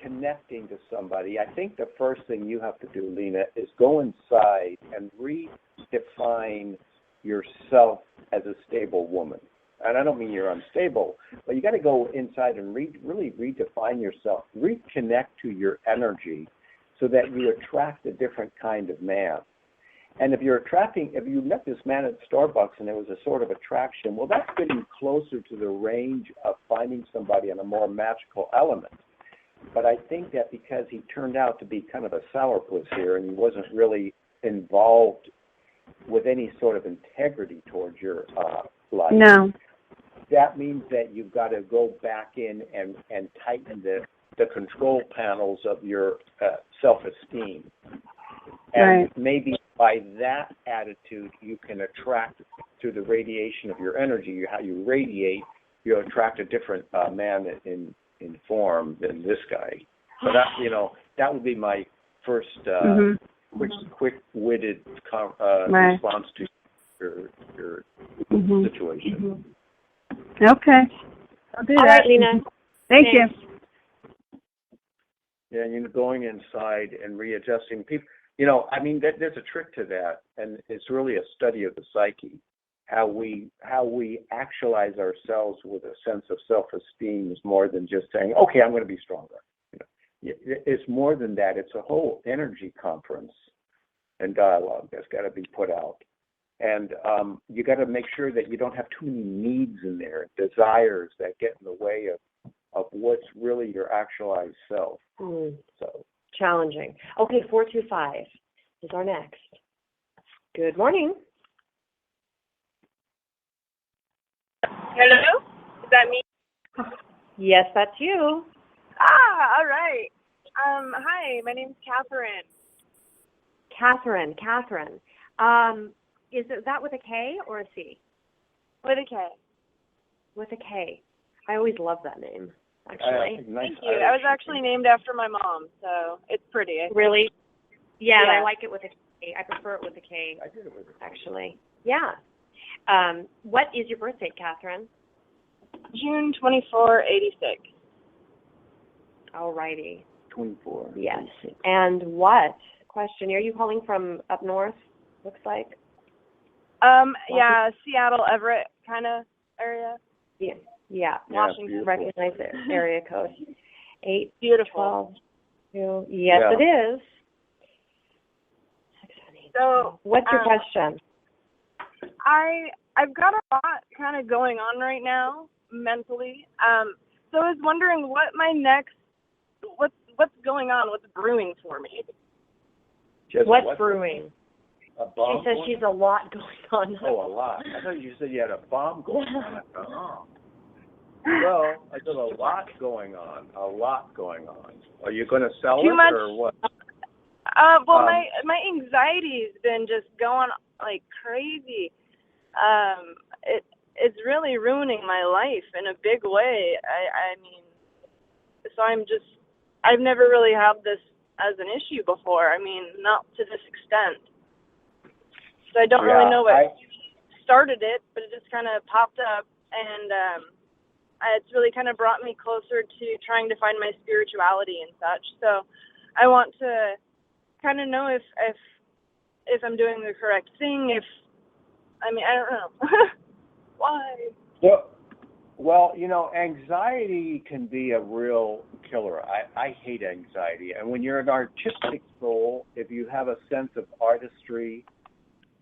[SPEAKER 4] connecting to somebody, I think the first thing you have to do, Lena, is go inside and redefine yourself as a stable woman. And I don't mean you're unstable, but you got to go inside and really redefine yourself, reconnect to your energy so that you attract a different kind of man. And if you met this man at Starbucks and there was a sort of attraction, well, that's getting closer to the range of finding somebody on a more magical element. But I think that because he turned out to be kind of a sourpuss here and he wasn't really involved with any sort of integrity towards your life,
[SPEAKER 6] no,
[SPEAKER 4] that means that you've got to go back in and tighten the control panels of your self-esteem. And maybe by that attitude, you can attract, through the radiation of your energy, how you radiate, you attract a different man in form than this guy. So that would be my first quick-witted response to your situation.
[SPEAKER 6] Okay. I'll do that.
[SPEAKER 3] All right, Lena.
[SPEAKER 6] Thank you.
[SPEAKER 4] Yeah, going inside and readjusting people. There's a trick to that, and it's really a study of the psyche. How we actualize ourselves with a sense of self-esteem is more than just saying, "Okay, I'm going to be stronger." It's more than that. It's a whole energy conference and dialogue that's got to be put out, and you got to make sure that you don't have too many needs in there, desires that get in the way of what's really your actualized self. So
[SPEAKER 3] challenging. Okay, 425 is our next. Good morning.
[SPEAKER 7] Hello? Is that me?
[SPEAKER 3] Yes, that's you.
[SPEAKER 7] All right. Hi, my name's Catherine.
[SPEAKER 3] Catherine. Is that with a K or a C?
[SPEAKER 7] With a K.
[SPEAKER 3] With a K. I always love that name, actually.
[SPEAKER 7] Thank you. I was actually named after my mom, so it's pretty.
[SPEAKER 3] Really? Yeah,
[SPEAKER 7] Yeah.
[SPEAKER 3] I like it with a K. I prefer it with a K.
[SPEAKER 4] I did it with a K.
[SPEAKER 3] Actually. Yeah. What is your birth date, Catherine?
[SPEAKER 7] June 24, 86.
[SPEAKER 3] All righty.
[SPEAKER 4] 24.
[SPEAKER 3] Yes. And what question? Are you calling from up north, looks like?
[SPEAKER 7] Yeah, Seattle, Everett kind of area.
[SPEAKER 3] Yeah.
[SPEAKER 4] Yeah,
[SPEAKER 3] Washington, recognize the area code. 8,
[SPEAKER 7] Beautiful.
[SPEAKER 3] 12, 2. Yes,
[SPEAKER 4] Yeah.
[SPEAKER 3] it is. 6, 7, 8,
[SPEAKER 7] So,
[SPEAKER 3] what's your question?
[SPEAKER 7] I I've got a lot kind of going on right now mentally. So I was wondering what's going on, what's brewing for me.
[SPEAKER 4] Just
[SPEAKER 3] What's
[SPEAKER 4] what?
[SPEAKER 3] brewing?
[SPEAKER 4] A bomb?
[SPEAKER 3] She says she's a lot going on.
[SPEAKER 4] Oh, a lot. I thought you said you had a bomb going on. Oh. Well, I got a lot going on. A lot going on. Are you going to sell
[SPEAKER 7] Too
[SPEAKER 4] it
[SPEAKER 7] much?
[SPEAKER 4] or what?
[SPEAKER 7] Well, my anxiety's been just going like crazy. It's really ruining my life in a big way. I mean, so I've never really had this as an issue before. I mean, not to this extent. So I don't really know what started it, but it just kind of popped up, and it's really kind of brought me closer to trying to find my spirituality and such. So I want to kind of know if I'm doing the correct thing. I don't know. Why?
[SPEAKER 4] Well, anxiety can be a real killer. I hate anxiety. And when you're an artistic soul, if you have a sense of artistry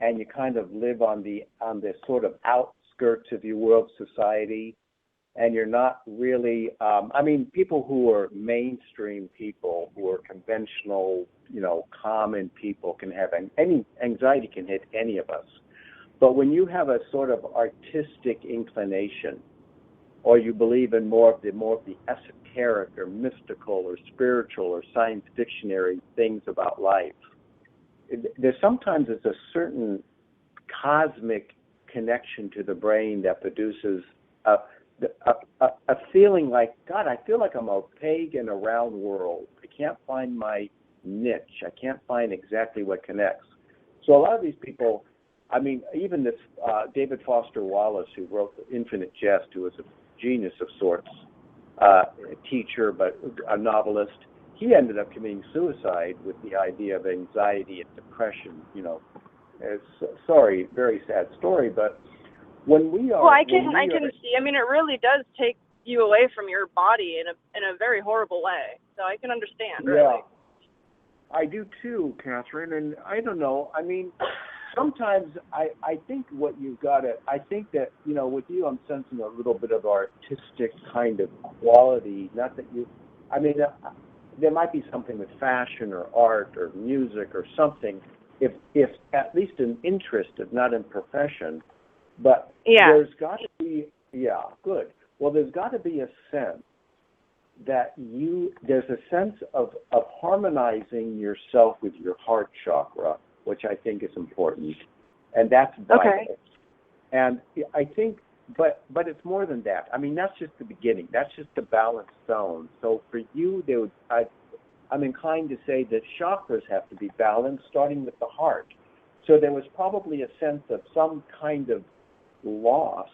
[SPEAKER 4] and you kind of live on the sort of outskirts, if you will, of society, and you're not really, people who are mainstream people, who are conventional, common people can have, any anxiety can hit any of us. But when you have a sort of artistic inclination, or you believe in more of the esoteric or mystical or spiritual or science fictionary things about life, there's sometimes a certain cosmic connection to the brain that produces a feeling like, God, I feel like I'm opaque in a round world. I can't find my niche. I can't find exactly what connects. So a lot of these people, even this David Foster Wallace, who wrote Infinite Jest, who was a genius of sorts, a teacher, but a novelist, he ended up committing suicide with the idea of anxiety and depression. Very sad story, but when we are...
[SPEAKER 7] Well, I can see. It really does take you away from your body in a very horrible way. So I can understand, really.
[SPEAKER 4] Yeah, I do too, Catherine, and I don't know. Sometimes I think what you've got to... I think that, with you, I'm sensing a little bit of artistic kind of quality. Not that you... there might be something with fashion or art or music or something, if at least an interest, if not in profession. But there's got to be... Yeah, good. Well, there's got to be a sense that there's a sense of harmonizing yourself with your heart chakra, which I think is important, and that's vital. Okay. And I think, but it's more than that. That's just the beginning. That's just the balance zone. So for you, I'm inclined to say that chakras have to be balanced, starting with the heart. So there was probably a sense of some kind of loss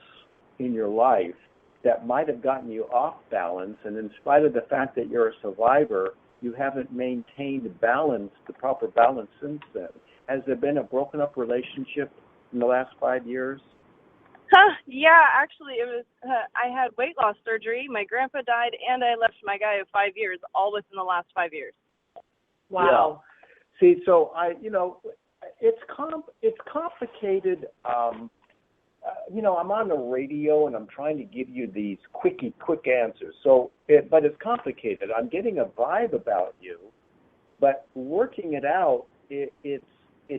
[SPEAKER 4] in your life that might have gotten you off balance, and in spite of the fact that you're a survivor, you haven't maintained the proper balance since then. Has there been a broken up relationship in the last 5 years?
[SPEAKER 7] Yeah, actually, it was. I had weight loss surgery. My grandpa died, and I left my guy of 5 years, all within the last 5 years.
[SPEAKER 3] Wow.
[SPEAKER 4] Yeah. See, so it's complicated. I'm on the radio and I'm trying to give you these quick answers. But it's complicated. I'm getting a vibe about you, but working it out, it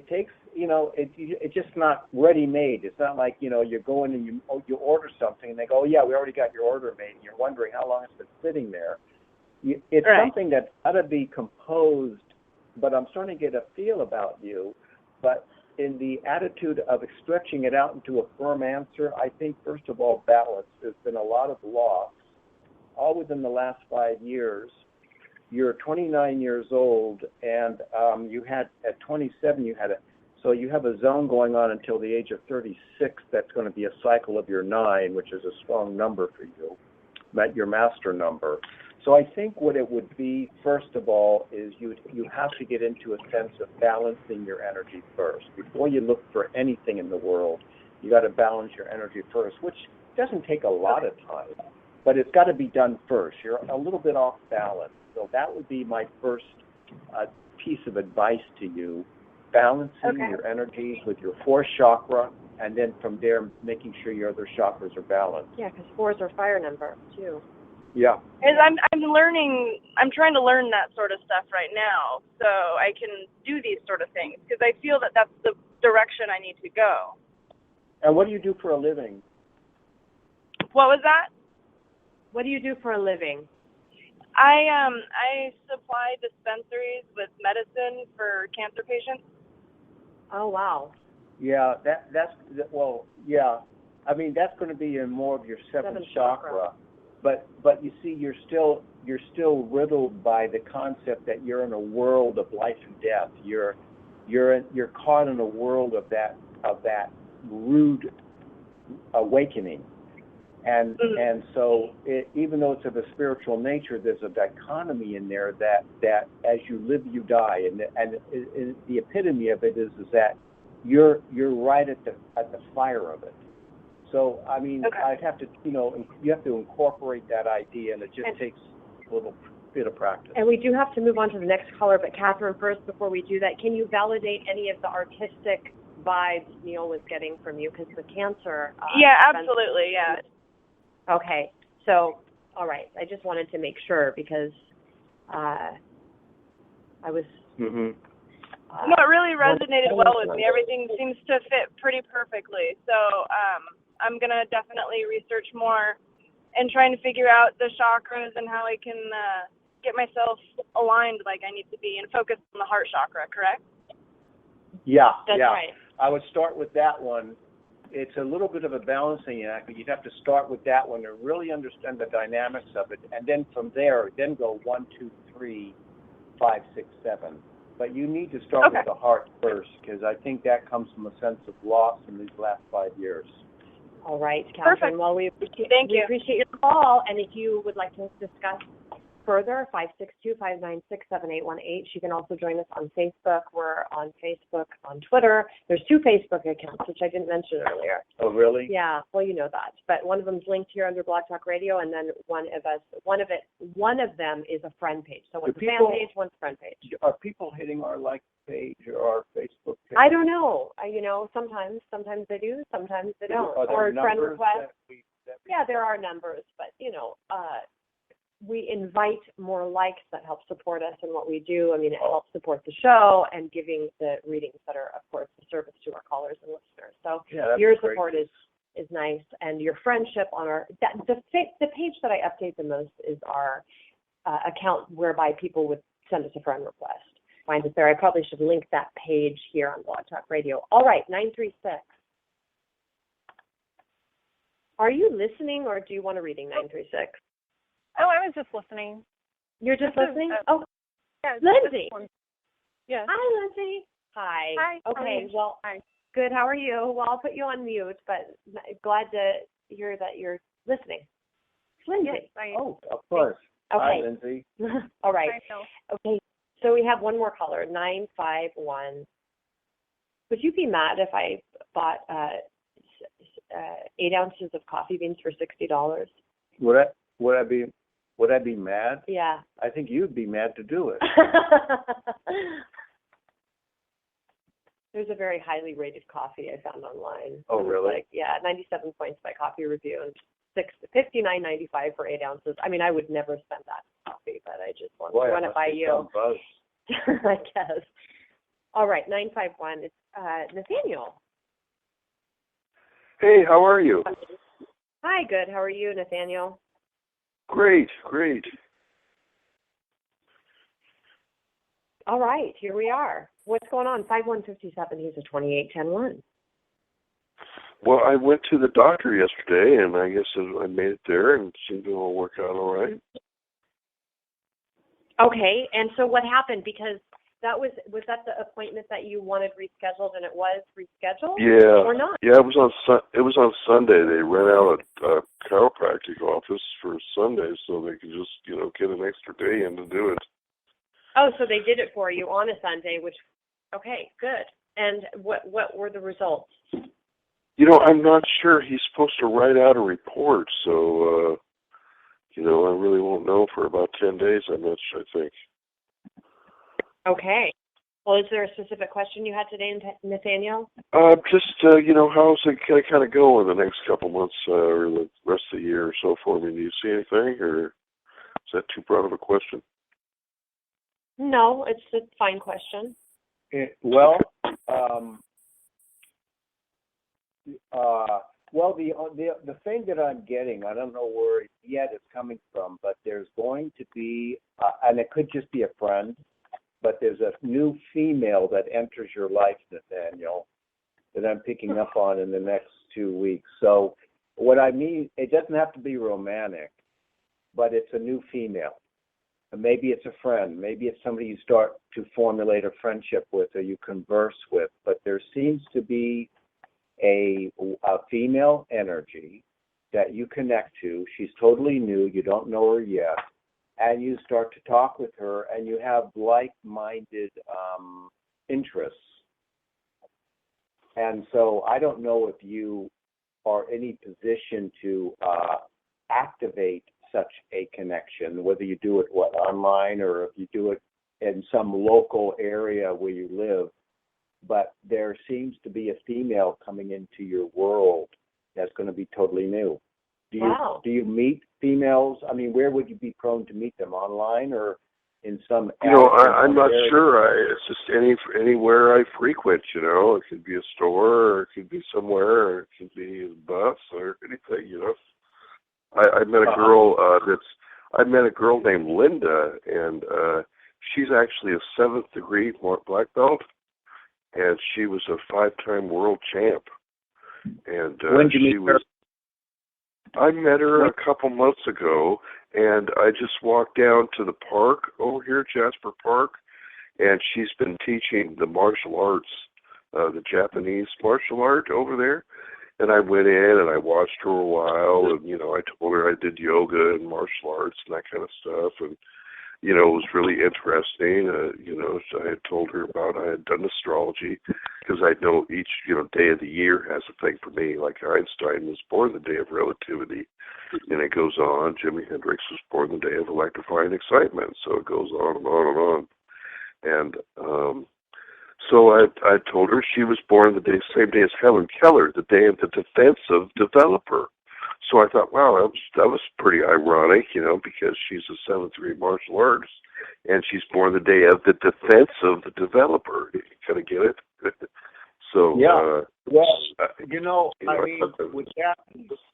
[SPEAKER 4] takes, it's just not ready-made. It's not like, you're going and you order something and they go, oh, yeah, we already got your order made, and you're wondering how long it's been sitting there. It's right. Something that's got to be composed, but I'm starting to get a feel about you. But in the attitude of stretching it out into a firm answer, I think, first of all, balance. There's been a lot of loss, all within the last 5 years. You're 29 years old, and you had, at 27, so you have a zone going on until the age of 36. That's going to be a cycle of your 9, which is a strong number for you, your master number. So I think what it would be, first of all, is you have to get into a sense of balancing your energy first. Before you look for anything in the world, you got to balance your energy first, which doesn't take a lot of time, but it's got to be done first. You're a little bit off balance. So that would be my first piece of advice to you. balancing your energies with your fourth chakra, and then from there making sure your other chakras are balanced.
[SPEAKER 3] Yeah, because 4 is our fire number too.
[SPEAKER 4] Yeah.
[SPEAKER 7] And I'm trying to learn that sort of stuff right now, so I can do these sort of things, because I feel that that's the direction I need to go.
[SPEAKER 4] And what do you do for a living?
[SPEAKER 7] What was that?
[SPEAKER 3] What do you do for a living?
[SPEAKER 7] I supply dispensaries with medicine for cancer patients.
[SPEAKER 3] Oh, wow.
[SPEAKER 4] Yeah, yeah. I mean, that's going to be in more of your seventh chakra. But you see, you're still riddled by the concept that you're in a world of life and death. You're caught in a world of that rude awakening. And so even though it's of a spiritual nature, there's a dichotomy in there that as you live, you die, and the epitome of it is that you're right at the fire of it. So I mean, okay. I'd have to you have to incorporate that idea, and it just takes a little bit of practice.
[SPEAKER 3] And we do have to move on to the next caller, but Catherine, first, before we do that, can you validate any of the artistic vibes Neil was getting from you? Because the cancer.
[SPEAKER 7] Yeah, absolutely. Yeah.
[SPEAKER 3] Okay, so, all right, I just wanted to make sure because I was...
[SPEAKER 7] Mm-hmm. No, it really resonated well with me. Everything seems to fit pretty perfectly. So I'm going to definitely research more and trying to figure out the chakras and how I can get myself aligned like I need to be and focus on the heart chakra, correct?
[SPEAKER 4] Yeah,
[SPEAKER 3] That's right.
[SPEAKER 4] I would start with that one. It's a little bit of a balancing act, but you'd have to start with that one to really understand the dynamics of it, and then from there, then go 1, 2, 3, 5, 6, 7. But you need to start with the heart first, because I think that comes from a sense of loss in these last 5 years.
[SPEAKER 3] All right, Catherine.
[SPEAKER 7] Perfect.
[SPEAKER 3] Well, we appreciate your call, and if you would like to discuss further, 562-596-7818. She can also join us on Facebook. We're on Facebook, on Twitter. There's 2 Facebook accounts, which I didn't mention earlier.
[SPEAKER 4] Oh, really?
[SPEAKER 3] Yeah, well, you know that. But one of them's linked here under Blog Talk Radio, and then one of them is a friend page. So one's a fan page, one's a friend page.
[SPEAKER 4] Are people hitting our like page or our Facebook page?
[SPEAKER 3] I don't know. Sometimes they do, sometimes they don't. Or friend requests. Yeah, there are numbers, but we invite more likes that help support us in what we do. I mean, it helps support the show and giving the readings that are, of course, a service to our callers and listeners. So your support is nice, and your friendship on the page that I update the most is our account whereby people would send us a friend request. Find us there. I probably should link that page here on Blog Talk Radio. All right, 936. Are you listening, or do you want a reading, 936?
[SPEAKER 8] Oh, I was just listening.
[SPEAKER 3] You're just listening?
[SPEAKER 8] Yeah,
[SPEAKER 3] Lindsay.
[SPEAKER 8] Yeah.
[SPEAKER 3] Hi, Lindsay. Hi.
[SPEAKER 8] Hi.
[SPEAKER 3] Okay, well,
[SPEAKER 8] hi.
[SPEAKER 3] Good. How are you? Well, I'll put you on mute, but glad to hear that you're listening. Lindsay.
[SPEAKER 8] Yes, I am.
[SPEAKER 4] Oh, of course.
[SPEAKER 3] Okay.
[SPEAKER 4] Hi, Lindsay.
[SPEAKER 3] All right.
[SPEAKER 8] Hi, Phil.
[SPEAKER 3] Okay, so we have one more caller, 951. Would you be mad if I bought 8 ounces of coffee beans for $60?
[SPEAKER 4] Would I be mad?
[SPEAKER 3] Yeah.
[SPEAKER 4] I think you'd be mad to do it.
[SPEAKER 3] There's a very highly rated coffee I found online.
[SPEAKER 4] Oh, really?
[SPEAKER 3] 97 points by Coffee Review and $59.95 for 8 ounces. I mean, I would never spend that on coffee, but I just want to run it by you. I guess. All right, 951. It's Nathaniel.
[SPEAKER 9] Hey, how are you?
[SPEAKER 3] Hi, good. How are you, Nathaniel?
[SPEAKER 9] Great.
[SPEAKER 3] All right, here we are. What's going on? 5157, he's a 2810-1.
[SPEAKER 9] Well, I went to the doctor yesterday, and I guess I made it there, and it seemed to all work out all right.
[SPEAKER 3] Okay, and so what happened? Because was that the appointment that you wanted rescheduled, and it was rescheduled?
[SPEAKER 9] Yeah.
[SPEAKER 3] Or not?
[SPEAKER 9] Yeah, it was on Sunday. They rent out a chiropractic office for Sunday so they could just, get an extra day in to do it.
[SPEAKER 3] Oh, so they did it for you on a Sunday, okay, good. And what were the results?
[SPEAKER 9] I'm not sure. He's supposed to write out a report, so, I really won't know for about 10 days, I think.
[SPEAKER 3] Okay. Well, is there a specific question you had today, Nathaniel?
[SPEAKER 9] Just, how's it going to kind of go in the next couple months or the rest of the year or so for me? Do you see anything, or is that too broad of a question?
[SPEAKER 3] No, it's a fine question.
[SPEAKER 4] The thing that I'm getting, I don't know where yet it's coming from, but there's going to be, and it could just be a friend, but there's a new female that enters your life, Nathaniel, that I'm picking up on in the next 2 weeks. So what I mean, it doesn't have to be romantic, but it's a new female. And maybe it's a friend. Maybe it's somebody you start to formulate a friendship with or you converse with. But there seems to be a female energy that you connect to. She's totally new. You don't know her yet. And you start to talk with her, and you have like-minded interests. And so I don't know if you are in any position to activate such a connection, whether you do it online or if you do it in some local area where you live. But there seems to be a female coming into your world that's going to be totally new. Do you meet females? I mean, where would you be prone to meet them? Online or in some?
[SPEAKER 9] I'm not sure. It's just anywhere I frequent. It could be a store, or it could be somewhere, or it could be a bus, or anything. I met a girl I met a girl named Linda, and she's actually a 7th degree black belt, and she was a 5-time world champ. And
[SPEAKER 4] when did you meet her?
[SPEAKER 9] I met her a couple months ago, and I just walked down to the park over here, Jasper Park, and she's been teaching the martial arts, the Japanese martial art over there. And I went in and I watched her a while, and, I told her I did yoga and martial arts and that kind of stuff. And, it was really interesting. So I had told her I had done astrology, because I know each, day of the year has a thing for me. Like Einstein was born the day of relativity, and it goes on. Jimi Hendrix was born the day of electrifying excitement. So it goes on and on and on. And, so I told her she was born the same day as Helen Keller, the day of the defensive developer. So I thought, wow, that was pretty ironic, because she's a 7th degree martial artist, and she's born the day of the defensive developer. You kind of get it? So
[SPEAKER 4] yeah.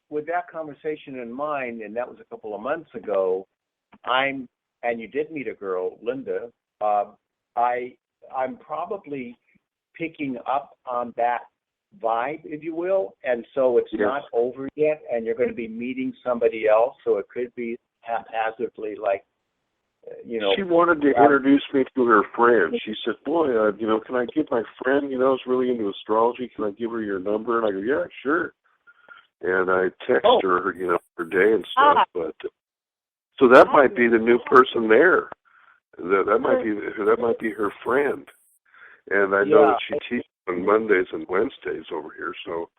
[SPEAKER 4] With that conversation in mind, and that was a couple of months ago, and you did meet a girl, Linda. I'm probably picking up on that vibe, if you will, and so it's not over yet, and you're going to be meeting somebody else, so it could be haphazardly, like,
[SPEAKER 9] She wanted to introduce me to her friend. She said, boy, can I give my friend, is really into astrology, can I give her your number? And I go, yeah, sure. And I text her, her day and stuff, but so that might be the new person there. That might be her friend. And I know that she teaches on Mondays and Wednesdays over here, so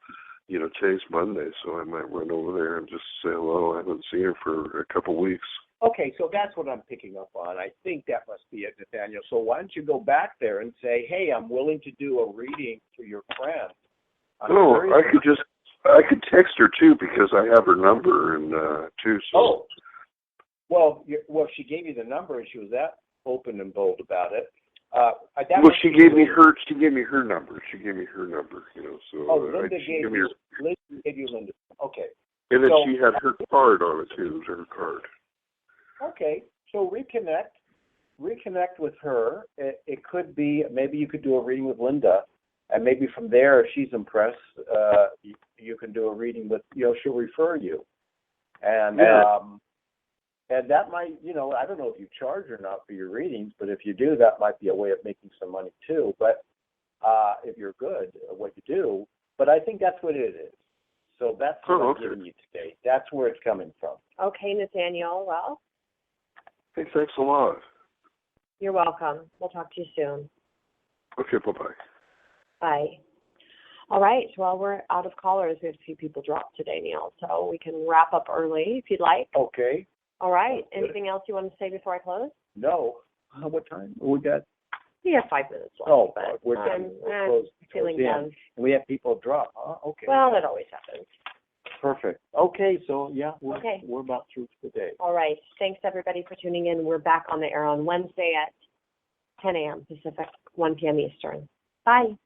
[SPEAKER 9] today's Monday, so I might run over there and just say hello. I haven't seen her for a couple weeks.
[SPEAKER 4] Okay, so that's what I'm picking up on. I think that must be it, Nathaniel. So why don't you go back there and say, hey, I'm willing to do a reading for your friend.
[SPEAKER 9] I could text her too, because I have her number and too. So.
[SPEAKER 4] Well, she gave you the number, and she was that open and bold about it.
[SPEAKER 9] She gave me her number. So
[SPEAKER 4] Linda gave you Linda. Okay.
[SPEAKER 9] And then she had her card on it too. It was her card. Okay,
[SPEAKER 4] so reconnect with her. It could be, maybe you could do a reading with Linda, and maybe from there, if she's impressed, you can do a reading with, she'll refer you. And and that might, I don't know if you charge or not for your readings, but if you do, that might be a way of making some money too. But if you're good at what you do, but I think that's what it is. So that's what I'm giving you today. That's where it's coming from.
[SPEAKER 3] Okay, Nathaniel. Well,
[SPEAKER 9] hey, thanks a lot.
[SPEAKER 3] You're welcome. We'll talk to you soon.
[SPEAKER 9] Okay, bye-bye.
[SPEAKER 3] Bye. All right. Well, we're out of callers. We had a few people drop today, Neil, so we can wrap up early if you'd like.
[SPEAKER 4] Okay.
[SPEAKER 3] All right. Anything else you want to say before I close?
[SPEAKER 4] No. What time? We got
[SPEAKER 3] We have 5 minutes left.
[SPEAKER 4] Oh,
[SPEAKER 3] but
[SPEAKER 4] we're done. We're close,
[SPEAKER 3] feeling
[SPEAKER 4] close in.
[SPEAKER 3] done.
[SPEAKER 4] And we have people drop. Okay.
[SPEAKER 3] Well, that always happens.
[SPEAKER 4] Perfect. Okay, so yeah,
[SPEAKER 3] Okay.
[SPEAKER 4] we're about through for the day.
[SPEAKER 3] All right. Thanks, everybody, for tuning in. We're back on the air on Wednesday at 10 a.m. Pacific, 1 p.m. Eastern. Bye.